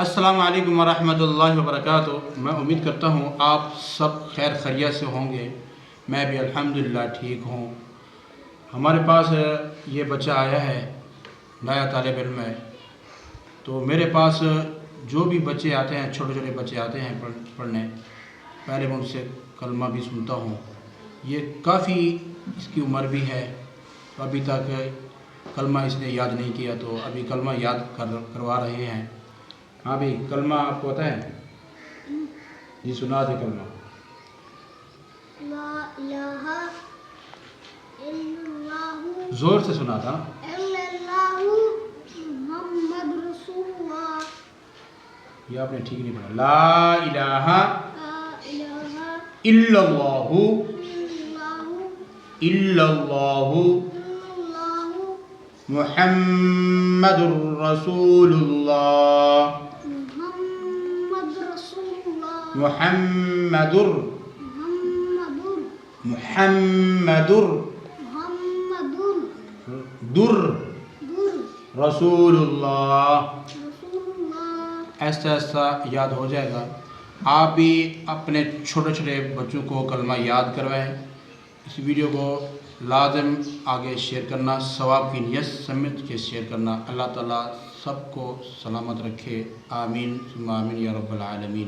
السلام علیکم ورحمۃ اللہ وبرکاتہ۔ میں امید کرتا ہوں آپ سب خیر خیریت سے ہوں گے۔ میں بھی الحمدللہ ٹھیک ہوں۔ ہمارے پاس یہ بچہ آیا ہے، نیا طالب علم ہے، تو میرے پاس جو بھی بچے آتے ہیں، چھوٹے چھوٹے بچے آتے ہیں پڑھنے، پہلے میں ان سے کلمہ بھی سنتا ہوں۔ یہ کافی اس کی عمر بھی ہے، تو ابھی تک کلمہ اس نے یاد نہیں کیا، تو ابھی کلمہ یاد کروا رہے ہیں۔ ہاں بھائی، کلمہ آپ کو آتا ہے؟ جی سنا دے کلمہ۔ لا الہ الا اللہ، زور سے سنا تھا۔ الا اللہ محمد رسول اللہ۔ یہ آپ نے ٹھیک نہیں پڑھا۔ لا الہ لا الہ الا اللہ، الا اللہ محمد رسول اللہ، محمد رسول اللہ، محمد محمد محمد در در رسول اللہ۔ رسول اللہ۔ ایسا ایسا یاد ہو جائے گا۔ آپ بھی اپنے چھوٹے چھوٹے بچوں کو کلمہ یاد کروائیں۔ اس ویڈیو کو لازم آگے شیئر کرنا، ثواب کی نیت سمجھ کے شیئر کرنا۔ اللہ تعالیٰ سب کو سلامت رکھے، آمین ثم آمین یا رب العالمین۔